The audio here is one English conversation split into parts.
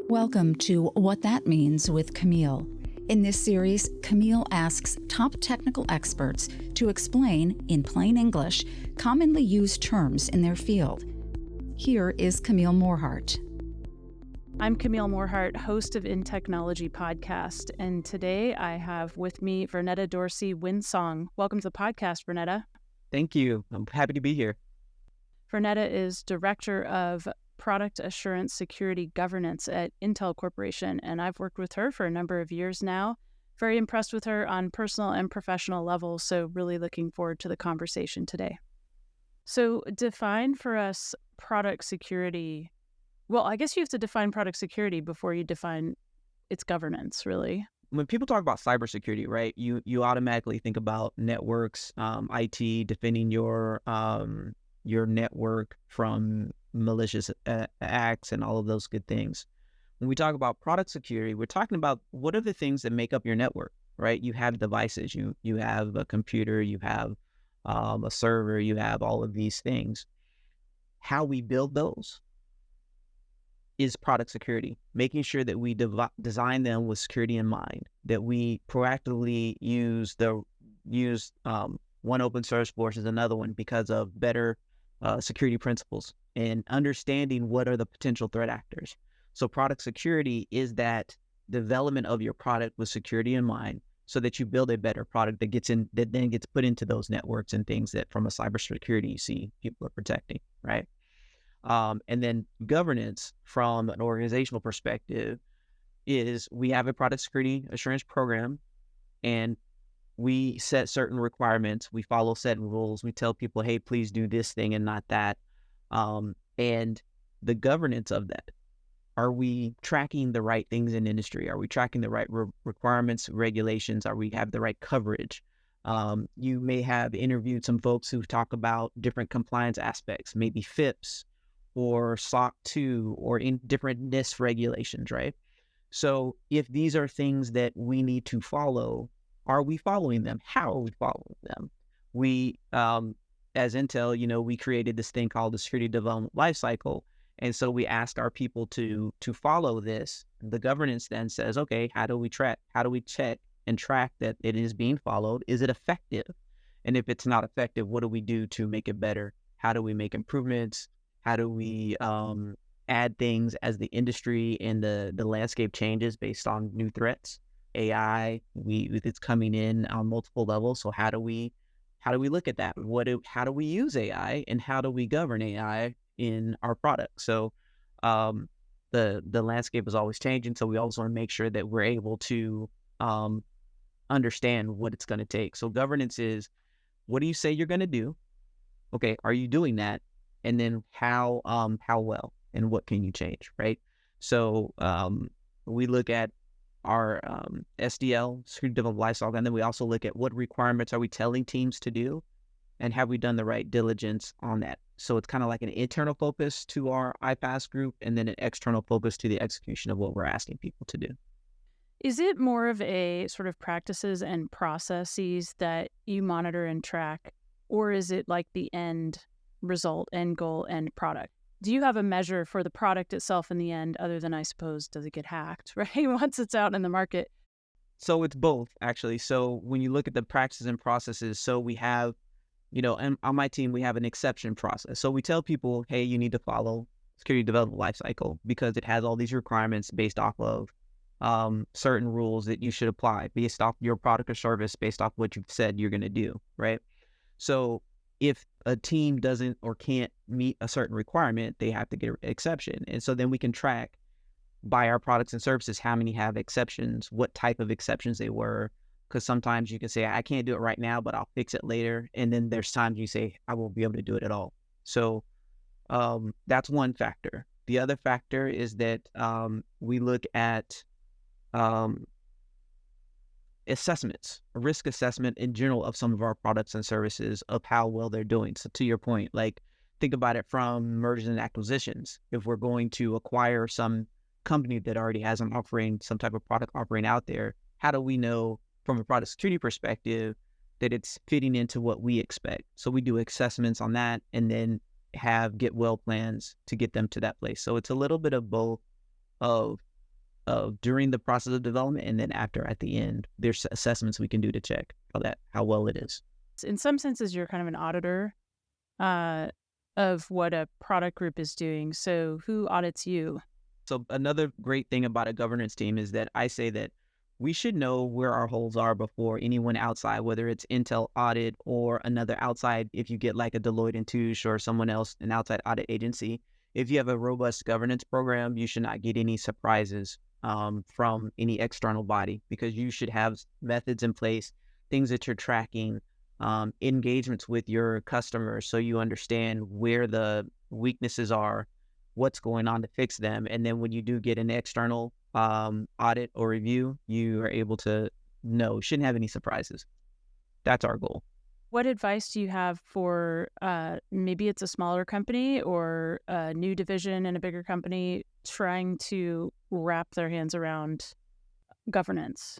Welcome to What That Means with Camille. In this series, Camille asks top technical experts to explain, in plain English, commonly used terms in their field. Here is Camille Morhart. I'm Camille Morhart, host of InTechnology podcast, and today I have with me Vernetta Dorsey Windsong. Welcome to the podcast, Vernetta. Thank you. I'm happy to be here. Vernetta is Director of Product Assurance Security Governance at Intel Corporation, and I've worked with her for a number of years now. Very impressed with her on personal and professional levels, so really looking forward to the conversation today. So define for us product security. Well, I guess you have to define product security before you define its governance, really. When people talk about cybersecurity, right, you automatically think about networks, IT, defending your network from malicious acts and all of those good things. When we talk about product security, we're talking about what are the things that make up your network, right? You have devices, you have a computer, you have a server, you have all of these things. How we build those is product security, making sure that we design them with security in mind, that we proactively use one open source versus another one because of better security principles and understanding what are the potential threat actors. So product security is that development of your product with security in mind so that you build a better product that then gets put into those networks and things that from a cybersecurity you see people are protecting, right? And then governance from an organizational perspective is we have a product security assurance program and we set certain requirements. We follow certain rules. We tell people, hey, please do this thing and not that. And the governance of that. Are we tracking the right things in industry? Are we tracking the right requirements, regulations? Are we have the right coverage? You may have interviewed some folks who talk about different compliance aspects, maybe FIPS or SOC 2 or in different NIST regulations, right? So if these are things that we need to follow, are we following them? How are we following them? We, as Intel, we created this thing called the security development lifecycle. And so we asked our people to follow this. The governance then says, okay, how do we check and track that it is being followed? Is it effective? And if it's not effective, what do we do to make it better? How do we make improvements? How do we add things as the industry and the landscape changes based on new threats? AI, it's coming in on multiple levels. So how do we look at that? How do we use AI and how do we govern AI in our product? So the landscape is always changing. So we always want to make sure that we're able to understand what it's going to take. So governance is, what do you say you're going to do? Okay, are you doing that? And then how well and what can you change, right? So we look at our SDL, security development lifecycle, and then we also look at what requirements are we telling teams to do and have we done the right diligence on that. So it's kind of like an internal focus to our IPAS group and then an external focus to the execution of what we're asking people to do. Is it more of a sort of practices and processes that you monitor and track, or is it like the end result, end goal, end product? Do you have a measure for the product itself in the end, other than, I suppose, does it get hacked, right? Once it's out in the market? So it's both, actually. So when you look at the practices and processes, so we have, and on my team, we have an exception process. So we tell people, hey, you need to follow security development lifecycle because it has all these requirements based off of certain rules that you should apply based off your product or service, based off what you've said you're going to do, right? So if a team doesn't or can't meet a certain requirement, they have to get an exception. And so then we can track by our products and services how many have exceptions, what type of exceptions they were. Because sometimes you can say, I can't do it right now, but I'll fix it later. And then there's times you say, I won't be able to do it at all. So that's one factor. The other factor is that we look at assessments, a risk assessment in general of some of our products and services of how well they're doing. So to your point, like think about it from mergers and acquisitions. If we're going to acquire some company that already has an offering, some type of product offering out there, how do we know from a product security perspective that it's fitting into what we expect? So we do assessments on that. And then have get well plans to get them to that place. So it's a little bit of both of during the process of development, and then after at the end, there's assessments we can do to check how well it is. In some senses, you're kind of an auditor of what a product group is doing. So who audits you? So another great thing about a governance team is that I say that we should know where our holes are before anyone outside, whether it's Intel audit or another outside, if you get like a Deloitte and Touche or someone else, an outside audit agency. If you have a robust governance program, you should not get any surprises from any external body, because you should have methods in place, things that you're tracking, engagements with your customers so you understand where the weaknesses are, what's going on to fix them. And then when you do get an external audit or review, you are able to know, shouldn't have any surprises. That's our goal. What advice do you have for maybe it's a smaller company or a new division in a bigger company trying to wrap their hands around governance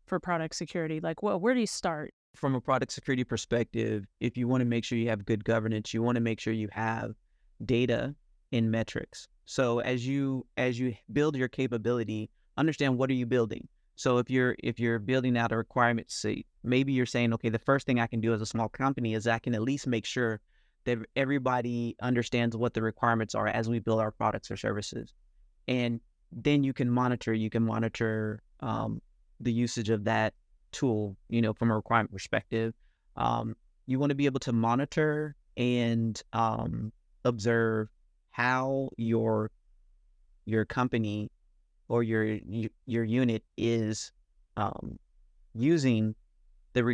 for product security? Like, where do you start? From a product security perspective, if you want to make sure you have good governance, you want to make sure you have data and metrics. So as you build your capability, understand what are you building. So if you're building out a requirement suite, maybe you're saying, okay, the first thing I can do as a small company is I can at least make sure that everybody understands what the requirements are as we build our products or services. And then you can monitor the usage of that tool, from a requirement perspective. You want to be able to monitor and observe how your company or your unit is using the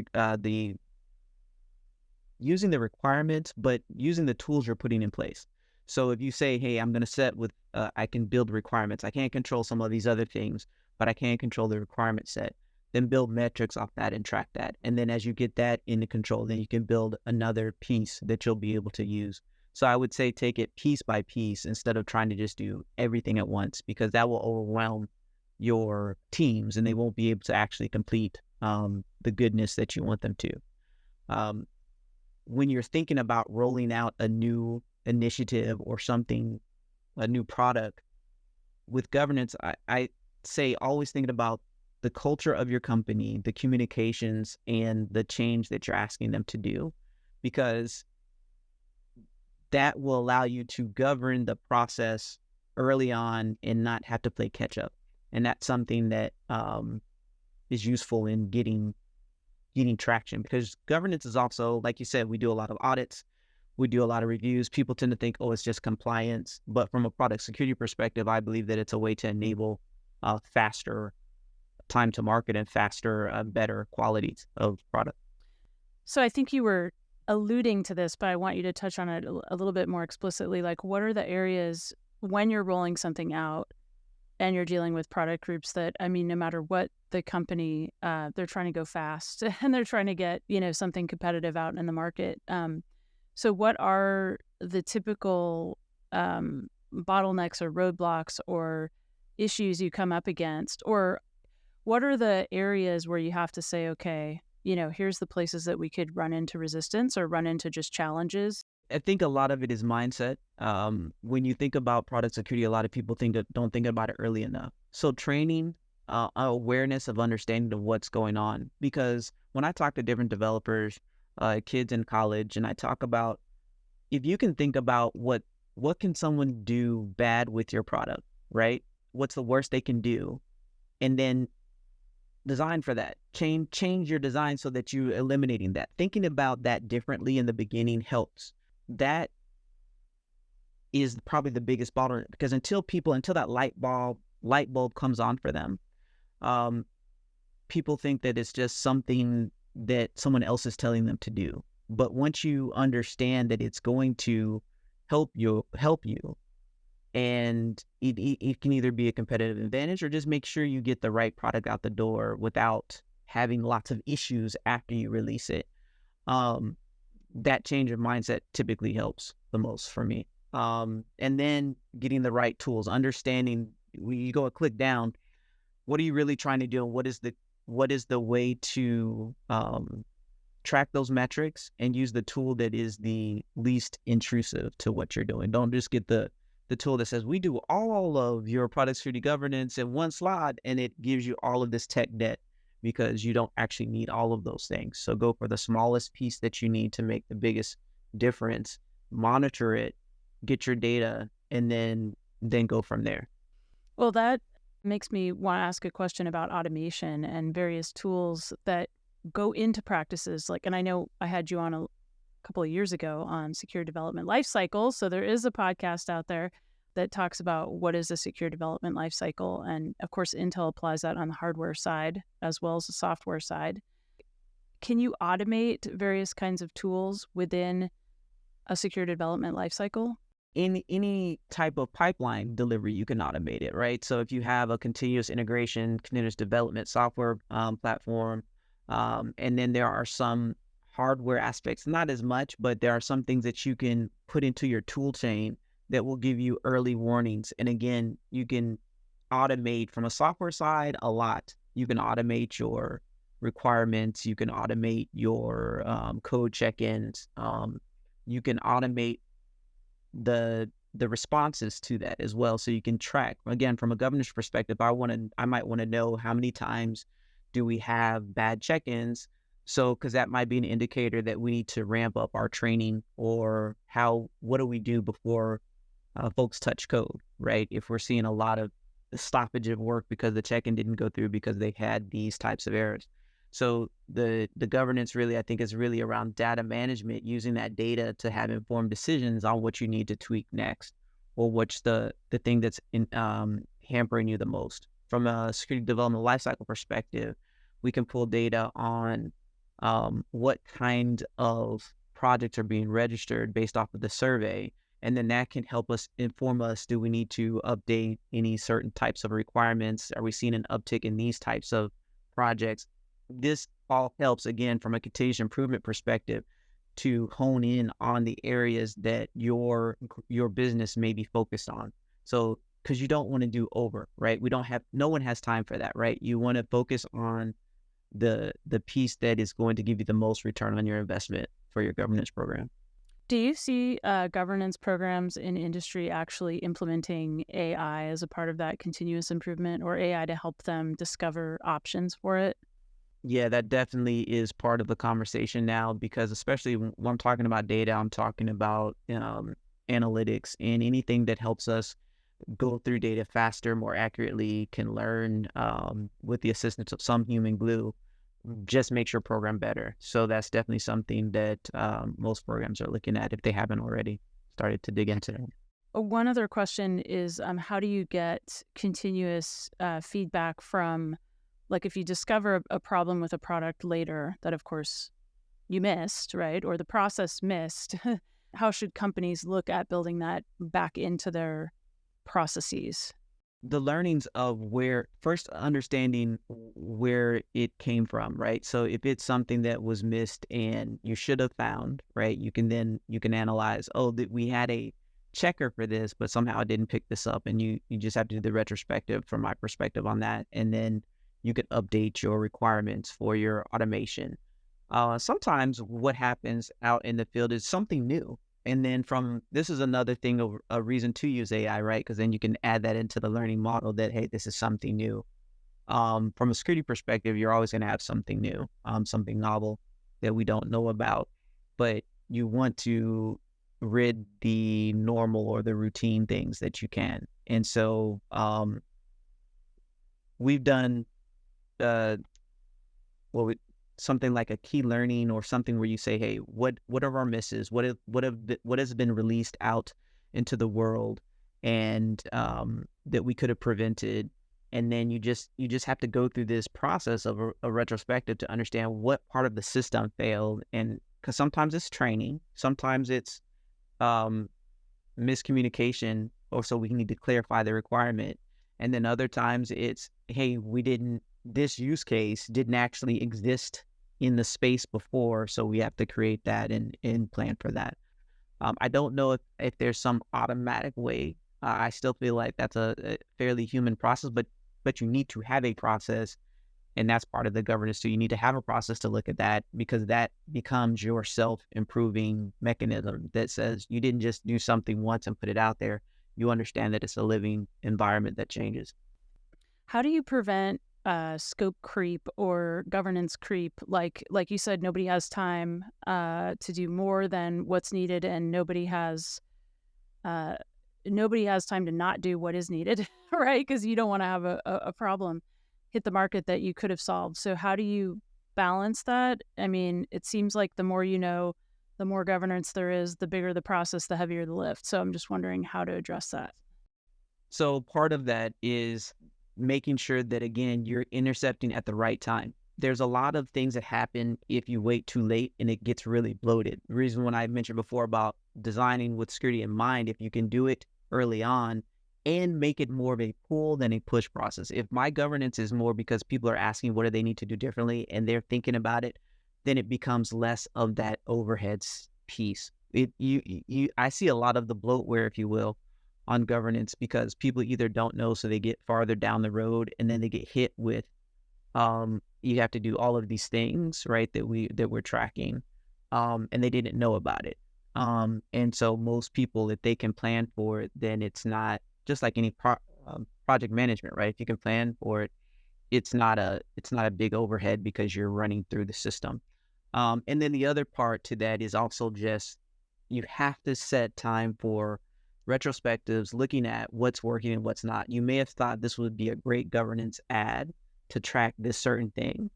requirements, but using the tools you're putting in place. So if you say, hey, I'm going to set with, I can build requirements. I can't control some of these other things, but I can control the requirement set. Then build metrics off that and track that. And then as you get that into control, then you can build another piece that you'll be able to use. So I would say take it piece by piece instead of trying to just do everything at once, because that will overwhelm your teams and they won't be able to actually complete the goodness that you want them to. When you're thinking about rolling out a new initiative or something, a new product, with governance, I say always thinking about the culture of your company, the communications, and the change that you're asking them to do, because that will allow you to govern the process early on and not have to play catch up. And that's something that is useful in getting traction, because governance is also, like you said, we do a lot of audits, we do a lot of reviews. People tend to think, oh, it's just compliance. But from a product security perspective, I believe that it's a way to enable faster time to market and faster, better qualities of product. So I think you were alluding to this, but I want you to touch on it a little bit more explicitly. Like, what are the areas when you're rolling something out and you're dealing with product groups that, no matter what the company, they're trying to go fast and they're trying to get, something competitive out in the market. So what are the typical bottlenecks or roadblocks or issues you come up against? Or what are the areas where you have to say, okay, here's the places that we could run into resistance or run into just challenges? I think a lot of it is mindset. When you think about product security, a lot of people don't think about it early enough. So training, awareness of understanding of what's going on. Because when I talk to different developers, kids in college, and I talk about, if you can think about what can someone do bad with your product, right? What's the worst they can do? And then design for that. Change your design so that you're eliminating that. Thinking about that differently in the beginning helps. That is probably the biggest bottleneck, because until that light bulb comes on for them, people think that it's just something that someone else is telling them to do. But once you understand that it's going to help you, and it can either be a competitive advantage or just make sure you get the right product out the door without having lots of issues after you release it. That change of mindset typically helps the most for me. And then getting the right tools, understanding when you go a click down, what are you really trying to do, and what is the way to track those metrics and use the tool that is the least intrusive to what you're doing. Don't just get the tool that says we do all of your product security governance in one slot and it gives you all of this tech debt, because you don't actually need all of those things. So go for the smallest piece that you need to make the biggest difference, monitor it, get your data, and then go from there. Well, that makes me want to ask a question about automation and various tools that go into practices. And I know I had you on a couple of years ago on secure development lifecycles. So there is a podcast out there that talks about what is a secure development lifecycle. And of course, Intel applies that on the hardware side as well as the software side. Can you automate various kinds of tools within a secure development lifecycle? In any type of pipeline delivery, you can automate it, right? So if you have a continuous integration, continuous development software platform, and then there are some hardware aspects, not as much, but there are some things that you can put into your tool chain that will give you early warnings. And again, you can automate from a software side a lot. You can automate your requirements. You can automate your code check-ins. You can automate the responses to that as well, so you can track. Again, from a governance perspective, I might want to know how many times do we have bad check-ins, so because that might be an indicator that we need to ramp up our training, or what do we do before folks touch code, right? If we're seeing a lot of stoppage of work because the check-in didn't go through because they had these types of errors. So the governance really, I think, is really around data management, using that data to have informed decisions on what you need to tweak next, or what's the thing that's hampering you the most. From a security development lifecycle perspective, we can pull data on what kind of projects are being registered based off of the survey. And then that can help us inform us, do we need to update any certain types of requirements? Are we seeing an uptick in these types of projects? This all helps, again, from a continuous improvement perspective, to hone in on the areas that your business may be focused on. So, because you don't want to do over, right? No one has time for that, right? You want to focus on the piece that is going to give you the most return on your investment for your governance program. Do you see governance programs in industry actually implementing AI as a part of that continuous improvement, or AI to help them discover options for it? Yeah, that definitely is part of the conversation now, because especially when I'm talking about data, I'm talking about analytics, and anything that helps us go through data faster, more accurately, can learn with the assistance of some human glue, just makes your program better. So that's definitely something that most programs are looking at, if they haven't already started to dig into. One other question is, how do you get continuous feedback from, if you discover a problem with a product later that, of course, you missed, right? Or the process missed, how should companies look at building that back into their processes? The learnings of first understanding where it came from, right? So if it's something that was missed and you should have found, right, you can analyze, we had a checker for this, but somehow I didn't pick this up, and you just have to do the retrospective from my perspective on that, and then you can update your requirements for your automation. Sometimes what happens out in the field is something new. And then this is another thing, a reason to use AI, right? Because then you can add that into the learning model that, hey, this is something new. From a security perspective, you're always going to have something new, something novel that we don't know about, but you want to rid the normal or the routine things that you can. And so we've done something like a key learning, or something where you say, hey, what are our misses? What has been released out into the world, and that we could have prevented. And then you just have to go through this process of a retrospective to understand what part of the system failed. And because sometimes it's training, sometimes it's miscommunication, or so we need to clarify the requirement. And then other times it's, hey, this use case didn't actually exist in the space before, so we have to create that and plan for that. I don't know if there's some automatic way. I still feel like that's a fairly human process, but you need to have a process And that's part of the governance too. You need to have a process to look at that, because that becomes your self-improving mechanism that says you didn't just do something once and put it out there. You understand that it's a living environment that changes. How do you prevent scope creep or governance creep? Like you said, nobody has time to do more than what's needed, and nobody has time to not do what is needed, right? Because you don't want to have a problem hit the market that you could have solved. So how do you balance that? I mean, it seems like the more you know, the more governance there is, the bigger the process, the heavier the lift. So I'm just wondering how to address that. So part of that is making sure that, again, you're intercepting at the right time. There's a lot of things that happen if you wait too late and it gets really bloated. The reason when I mentioned before about designing with security in mind, if you can do it early on and make it more of a pull than a push process. If my governance is more because people are asking what do they need to do differently and they're thinking about it, then it becomes less of that overheads piece. I see a lot of the bloatware, if you will, on governance because people either don't know, so they get farther down the road and then they get hit with, you have to do all of these things, right, that we're tracking, and they didn't know about it. And so most people, if they can plan for it, then it's not just like any project management, right? If you can plan for it, it's not a big overhead because you're running through the system. And then the other part to that is also just you have to set time for retrospectives, looking at what's working and what's not. You may have thought this would be a great governance ad to track this certain thing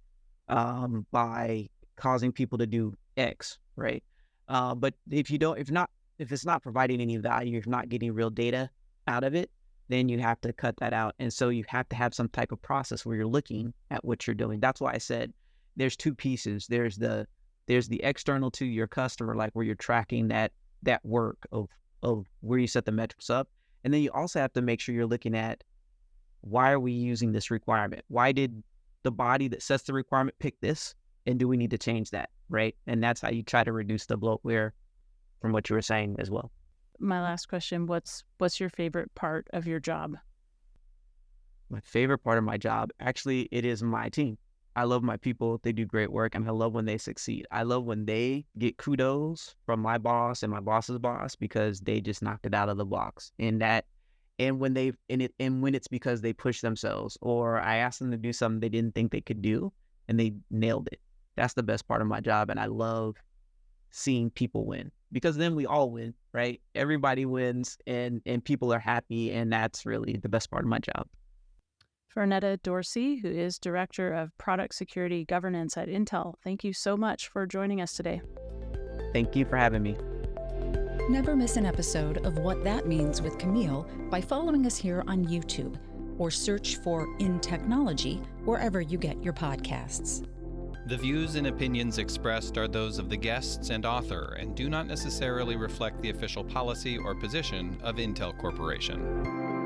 by causing people to do X, right? But if it's not providing any value, if not getting real data out of it, then you have to cut that out. And so you have to have some type of process where you're looking at what you're doing. That's why I said there's two pieces. There's the external to your customer, like where you're tracking that work of where you set the metrics up. And then you also have to make sure you're looking at why are we using this requirement? Why did the body that sets the requirement pick this? And do we need to change that, right? And that's how you try to reduce the bloatware from what you were saying as well. My last question, what's your favorite part of your job? My favorite part of my job, actually, it is my team. I love my people. They do great work, and I love when they succeed. I love when they get kudos from my boss and my boss's boss because they just knocked it out of the box. And when it's because they push themselves, or I asked them to do something they didn't think they could do and they nailed it. That's the best part of my job, and I love seeing people win because then we all win, right? Everybody wins and people are happy, and that's really the best part of my job. Vernetta Dorsey, who is Director of Product Security Governance at Intel, thank you so much for joining us today. Thank you for having me. Never miss an episode of What That Means with Camille by following us here on YouTube or search for InTechnology wherever you get your podcasts. The views and opinions expressed are those of the guests and author and do not necessarily reflect the official policy or position of Intel Corporation.